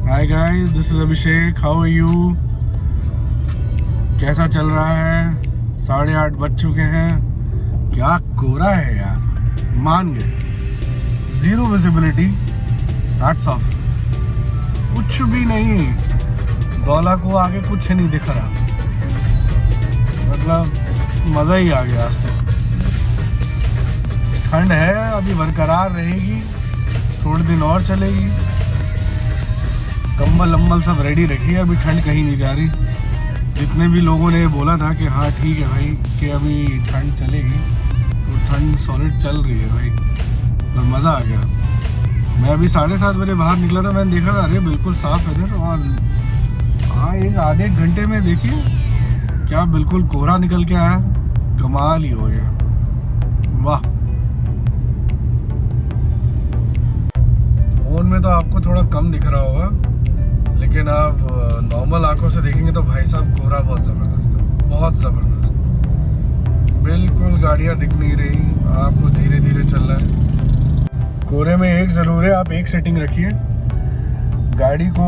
Hi guys, this is Abhishek. How are you? कैसा चल रहा है? 8:30 बज चुके हैं। क्या कोहरा है यार, मान गए। Zero visibility, hats off. कुछ भी नहीं, दौला को आगे कुछ नहीं दिख रहा। मतलब मज़ा ही आ गया आज तो। ठंड है, अभी बरकरार रहेगी, थोड़े दिन और चलेगी। कंबल अम्बल सब रेडी रखिए, अभी ठंड कहीं नहीं जा रही। जितने भी लोगों ने बोला था कि हाँ ठीक है भाई कि अभी ठंड चलेगी, तो ठंड सॉलिड चल रही है भाई। तो मज़ा आ गया। मैं अभी 7:30 बजे बाहर निकला था, मैंने देखा अरे बिल्कुल साफ है इधर। और हाँ, एक आधे घंटे में देखिए क्या बिल्कुल कोहरा निकल के आया। कमाल ही हो गया, वाह। फोन में तो आपको थोड़ा कम दिख रहा होगा, लेकिन आप नॉर्मल आंखों से देखेंगे तो भाई साहब कोहरा बहुत ज़बरदस्त है, बहुत ज़बरदस्त। बिल्कुल गाड़ियाँ दिख नहीं रही, आपको धीरे धीरे चल रहा है। कोहरे में एक ज़रूर है, आप एक सेटिंग रखिए गाड़ी को,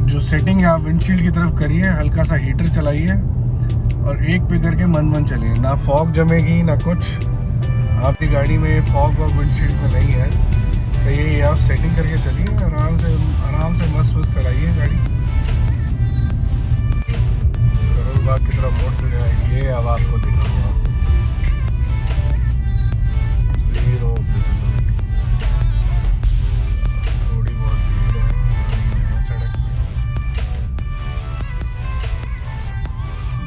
जो सेटिंग है आप विंडशील्ड की तरफ करिए, हल्का सा हीटर चलाइए और एक पे करके मन चलिए। ना फॉग जमेगी ना कुछ। आपकी गाड़ी में फॉग और विंडशील्ड में नहीं है, तो ये आप सेटिंग करके चलिए, आराम से मस्त चलाइए गाड़ी। करोल बाग की तरफ मोड़ से जाएगी, ये अब आपको दिखाऊंगा। थोड़ी बहुत भीड़ है सड़क पे,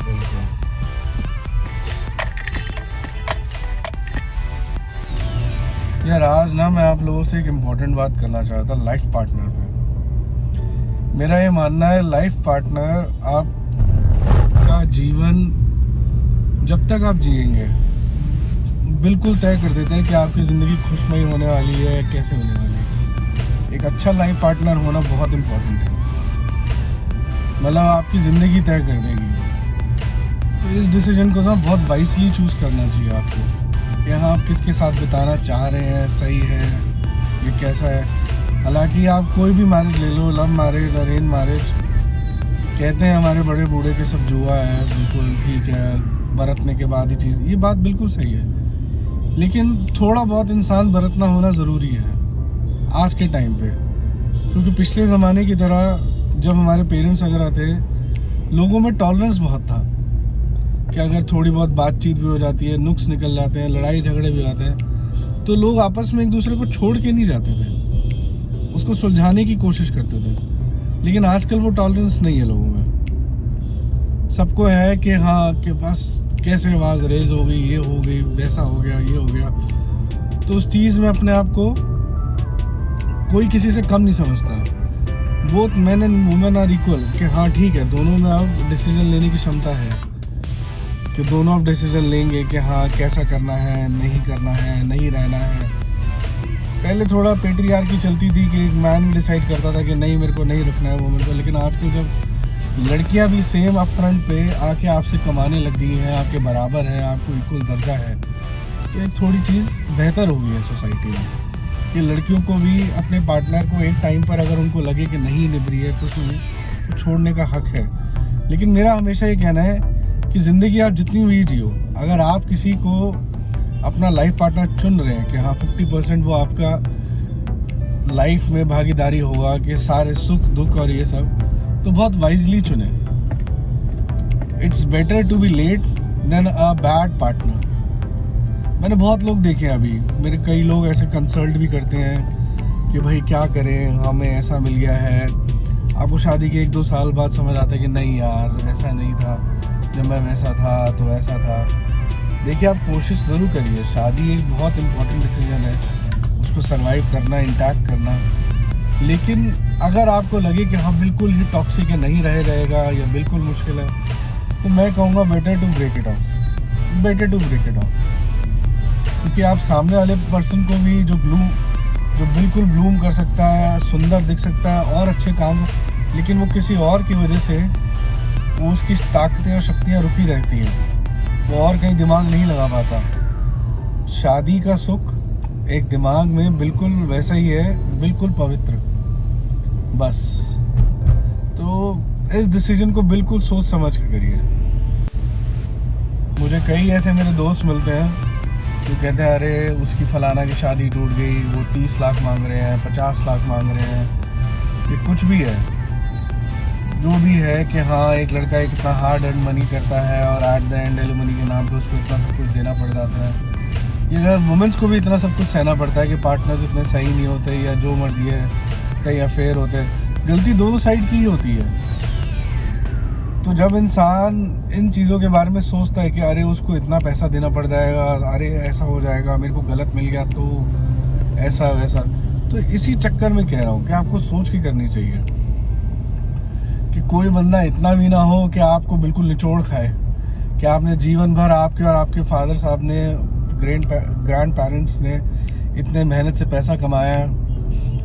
बिल्कुल। यार आज ना मैं आप लोगों से एक इम्पोर्टेंट बात करना चाहता था, लाइफ पार्टनर पे। मेरा ये मानना है लाइफ पार्टनर आपका जीवन जब तक आप जिएंगे बिल्कुल तय कर देते हैं कि आपकी ज़िंदगी खुशमयी होने वाली है या कैसे होने वाली है। एक अच्छा लाइफ पार्टनर होना बहुत इम्पोर्टेंट है, मतलब आपकी ज़िंदगी तय कर देगी। तो इस डिसीजन को ना बहुत वाइसली चूज़ करना चाहिए आपको। यहाँ आप किसके साथ बिताना चाह रहे हैं, सही है ये कैसा है। हालांकि आप कोई भी मैरिज ले लो, लव मैरिज, अरेंज मैरिज, कहते हैं हमारे बड़े बूढ़े के सब जुआ है, बिल्कुल ठीक है, बरतने के बाद ही चीज़, ये बात बिल्कुल सही है। लेकिन थोड़ा बहुत इंसान बरतना होना ज़रूरी है आज के टाइम पे, क्योंकि पिछले ज़माने की तरह जब हमारे पेरेंट्स वगैरह थे, लोगों में टॉलरेंस बहुत था कि अगर थोड़ी बहुत बातचीत भी हो जाती है, नुक्स निकल जाते हैं, लड़ाई झगड़े भी आते हैं, तो लोग आपस में एक दूसरे को छोड़ के नहीं जाते थे, उसको सुलझाने की कोशिश करते थे। लेकिन आजकल वो टॉलरेंस नहीं है लोगों में। सबको है कि हाँ कि बस कैसे आवाज़ रेज हो गई, ये हो गई, वैसा हो गया, ये हो गया। तो उस चीज़ में अपने आप को कोई किसी से कम नहीं समझता। वो मैंने वुमेन आर इक्वल कि हाँ ठीक है, दोनों में अब डिसीजन लेने की क्षमता है कि दोनों अब डिसीजन लेंगे कि हाँ कैसा करना है, नहीं करना है, नहीं रहना है। पहले थोड़ा पेट्रियार्की चलती थी कि एक मैन डिसाइड करता था कि नहीं मेरे को नहीं रखना है वुमेन को। लेकिन आजकल जब लड़कियां भी सेम अप फ्रंट पे आके आपसे कमाने लग गई हैं, आपके बराबर है, आपको इक्वल दर्जा है, तो एक थोड़ी चीज़ बेहतर हो गई है सोसाइटी में कि लड़कियों को भी अपने पार्टनर को एक टाइम पर अगर उनको लगे कि नहीं निभ रही है तो उसको छोड़ने का हक है। लेकिन मेरा हमेशा ये कहना है कि ज़िंदगी आप जितनी भी जियो, अगर आप किसी को अपना लाइफ पार्टनर चुन रहे हैं कि हाँ 50% वो आपका लाइफ में भागीदारी होगा कि सारे सुख दुख और ये सब, तो बहुत वाइजली चुने। It's better to be late than a bad partner. मैंने बहुत लोग देखे हैं, अभी मेरे कई लोग ऐसे कंसल्ट भी करते हैं कि भाई क्या करें, हमें ऐसा मिल गया है। आपको शादी के 1-2 साल बाद समझ आता है कि नहीं यार ऐसा नहीं था, जब मैं वैसा था तो ऐसा था। देखिए आप कोशिश ज़रूर करिए, शादी एक बहुत इम्पोर्टेंट डिसीजन है, उसको सर्वाइव करना, इंटैक्ट करना। लेकिन अगर आपको लगे कि हाँ बिल्कुल ही टॉक्सिक है, नहीं रहेगा या बिल्कुल मुश्किल है, तो मैं कहूँगा better to break it off, better to break it off. क्योंकि आप सामने वाले पर्सन को भी जो बिल्कुल ब्लूम कर सकता है, सुंदर दिख सकता है और अच्छे काम, लेकिन वो किसी और की वजह से वो उसकी ताकतें और शक्तियाँ रुकी रहती हैं, वो और कहीं दिमाग नहीं लगा पाता। शादी का सुख एक दिमाग में बिल्कुल वैसा ही है, बिल्कुल पवित्र। बस। तो इस डिसीजन को बिल्कुल सोच समझ के करिए। मुझे कई ऐसे मेरे दोस्त मिलते हैं जो कहते हैं अरे उसकी फलाना की शादी टूट गई, वो 30 लाख मांग रहे हैं, 50 लाख मांग रहे हैं। ये कुछ भी है, जो भी है कि हाँ एक लड़का एक इतना हार्ड अर्न मनी करता है और एट द एंड एलिमनी के नाम पे उसको इतना सब कुछ देना पड़ जाता है। ये अगर वुमेंस को भी इतना सब कुछ सहना पड़ता है कि पार्टनर्स इतने सही नहीं होते या जो मर्जी है, कहीं अफेयर होते हैं, गलती दोनों साइड की ही होती है। तो जब इंसान इन चीज़ों के बारे में सोचता है कि अरे उसको इतना पैसा देना पड़ जाएगा, अरे ऐसा हो जाएगा, मेरे को गलत मिल गया तो ऐसा वैसा, तो इसी चक्कर में कह रहा हूँ कि आपको सोच के करनी चाहिए कि कोई बंदा इतना भी ना हो कि आपको बिल्कुल निचोड़ खाए, कि आपने जीवन भर आपके और आपके फादर साहब ने, ग्रैंड पेरेंट्स ने इतने मेहनत से पैसा कमाया,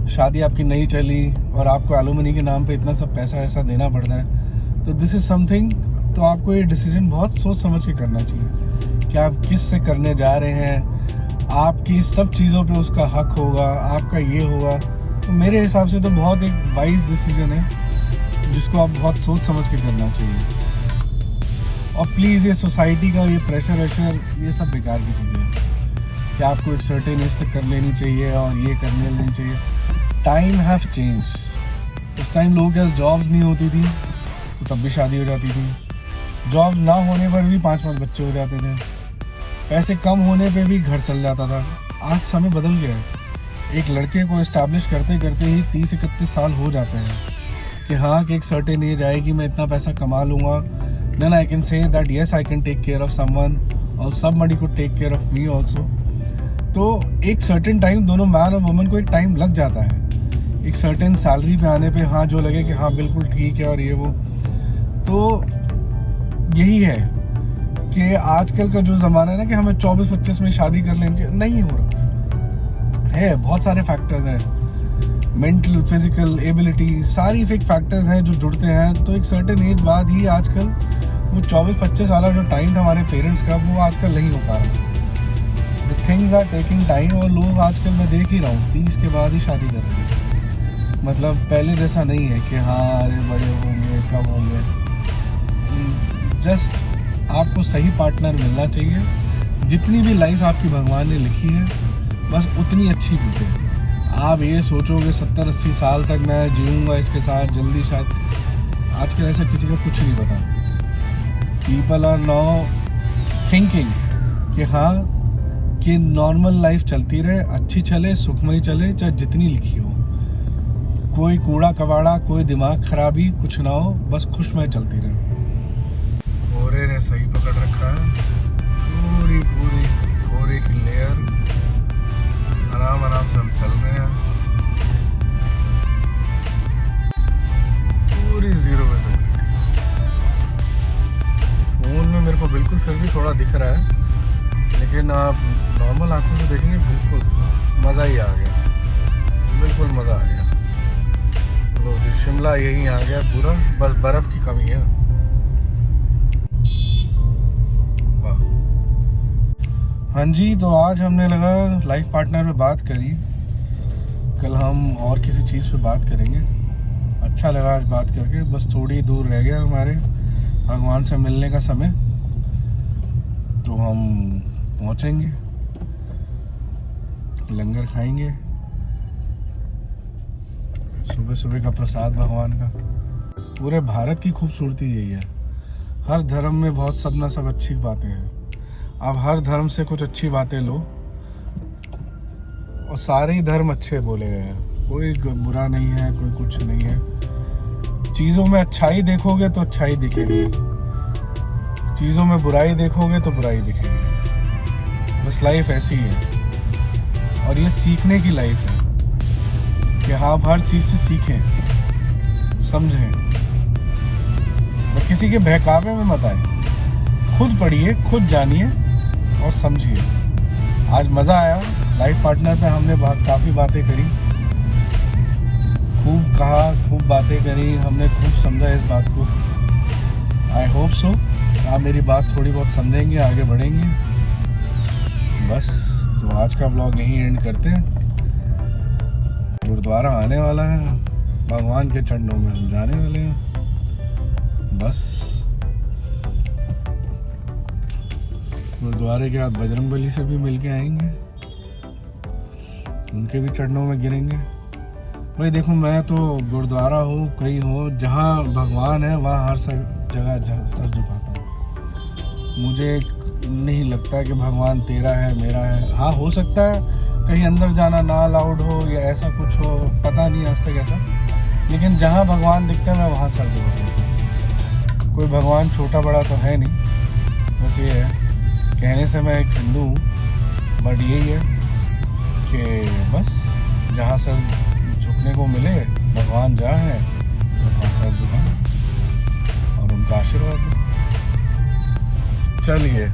शादी आपकी नहीं चली और आपको एलुमनी के नाम पे इतना सब पैसा ऐसा देना पड़ता है। तो दिस इज़ समथिंग, तो आपको ये डिसीजन बहुत सोच समझ के करना चाहिए कि आप किस से करने जा रहे हैं, आपकी सब चीज़ों पे उसका हक होगा, आपका ये होगा। तो मेरे हिसाब से तो बहुत एक वाइज डिसीजन है जिसको आप बहुत सोच समझ के करना चाहिए। और प्लीज़ ये सोसाइटी का ये प्रेशर वेशर ये सब बेकार की चीज़ें हैं कि आपको एक सर्टेन एज तक कर लेनी चाहिए और ये करने लेनी चाहिए। Time have change. उस टाइम लोगों के पास जॉब्स नहीं होती थी तो तब भी शादी हो जाती थी, जॉब ना होने पर भी 5-5 बच्चे हो जाते थे, पैसे कम होने पे भी घर चल जाता था। आज समय बदल गया है। एक लड़के को इस्टेब्लिश करते करते ही 30-31 साल हो जाते हैं कि हाँ कि एक सर्टेन एज आएगी, मैं इतना पैसा कमा लूँगा, then I can say that yes I can take care of someone और somebody could take care of me also. तो एक सर्टेन टाइम दोनों मैन और वुमन को एक टाइम लग जाता है, एक सर्टेन सैलरी पे आने पे हाँ जो लगे कि हाँ बिल्कुल ठीक है और ये वो। तो यही है कि आजकल का जो ज़माना है ना कि हमें 24-25 में शादी कर लेंगे, नहीं हो रहा है। बहुत सारे फैक्टर्स हैं, मेंटल, फिजिकल, एबिलिटी, सारी फेक फैक्टर्स हैं जो जुड़ते हैं। तो एक सर्टेन एज बाद ही आजकल वो 24-25 वाला जो टाइम था हमारे पेरेंट्स का, वो आजकल नहीं हो पा रहा। थिंग्स आर टेकिंग टाइम और लोग आजकल मैं देख ही रहा हूँ 30 के बाद ही शादी कर रहे हैं। मतलब पहले जैसा नहीं है कि हाँ अरे बड़े होंगे कब होंगे। जस्ट आपको सही पार्टनर मिलना चाहिए। जितनी भी लाइफ आपकी भगवान ने लिखी है बस उतनी अच्छी बीते। आप ये सोचोगे 70-80 साल तक मैं जीऊँगा इसके साथ जल्दी, शायद आजकल ऐसा किसी का कुछ नहीं पता। पीपल आर नाउ थिंकिंग कि हाँ कि नॉर्मल लाइफ चलती रहे, अच्छी चले, सुखमय चले, चाहे जितनी लिखी हो, कोई कूड़ा कबाड़ा, कोई दिमाग खराबी कुछ ना हो, बस खुशमय चलती रहे। कोहरे ने सही पकड़ रखा है, पूरी कोहरे की लेयर, आराम आराम से हम चल रहे हैं पूरी 0 विजिबिलिटी। फोन में मेरे को बिल्कुल फिर भी थोड़ा दिख रहा है, लेकिन आप नॉर्मल आंखों से देखेंगे बिल्कुल मज़ा ही आ गया, बिल्कुल मज़ा आ गया। लो जी शिमला यहीं आ गया पूरा, बस बर्फ़ की कमी है। वाह। हाँ जी, तो आज हमने लगा लाइफ पार्टनर पे बात करी, कल हम और किसी चीज़ पे बात करेंगे। अच्छा लगा आज बात करके, बस थोड़ी दूर रह गया हमारे भगवान से मिलने का समय, तो हम पहुँचेंगे, लंगर खाएंगे, सुबह सुबह का प्रसाद भगवान का। पूरे भारत की खूबसूरती यही है, हर धर्म में बहुत सब ना सब अच्छी बातें हैं। आप हर धर्म से कुछ अच्छी बातें लो और सारे ही धर्म अच्छे बोले गए हैं, कोई बुरा नहीं है, कोई कुछ नहीं है। चीज़ों में अच्छाई देखोगे तो अच्छाई दिखेगी, चीज़ों में बुराई देखोगे तो बुराई दिखेगी। बस लाइफ ऐसी है और ये सीखने की लाइफ है कि आप हर चीज़ से सीखें, समझें, और किसी के बहकावे में मत आए। खुद पढ़िए, खुद जानिए और समझिए। आज मज़ा आया लाइफ पार्टनर पे, हमने काफ़ी बातें करी, खूब कहा, खूब बातें करी, हमने खूब समझा इस बात को। आई होप सो आप मेरी बात थोड़ी बहुत समझेंगे, आगे बढ़ेंगे। बस तो आज का व्लॉग यहीं एंड करते हैं। गुरुद्वारा आने वाला है, भगवान के चरणों में हम जाने वाले हैं। बस गुरुद्वारे के बाद बजरंगबली से भी मिल के आएंगे, उनके भी चरणों में गिरेंगे। भाई देखो, मैं तो गुरुद्वारा हो कहीं हो, जहाँ भगवान है वहाँ हर जगह सर झुकाता हूँ। मुझे नहीं लगता कि भगवान तेरा है मेरा है। हाँ, हो सकता है कहीं अंदर जाना ना अलाउड हो या ऐसा कुछ हो, पता नहीं आज तक ऐसा, लेकिन जहाँ भगवान दिखता है मैं वहाँ सर झुकाता हूँ। कोई भगवान छोटा बड़ा तो है नहीं, बस ये है, कहने से मैं एक हिंदू हूँ, बट यही है कि बस जहाँ सर झुकने को मिले, भगवान जहाँ है वहाँ सर झुकाएं और उनका आशीर्वाद दो। चलिए,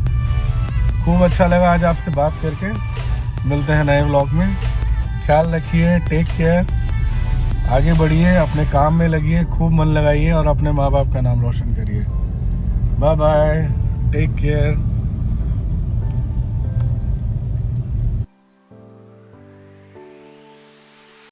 खूब अच्छा लगा आज आपसे बात करके। मिलते हैं नए व्लॉग में। ख्याल रखिए, टेक केयर, आगे बढ़िए, अपने काम में लगिए, खूब मन लगाइए और अपने माँ बाप का नाम रोशन करिए। Bye bye, take care.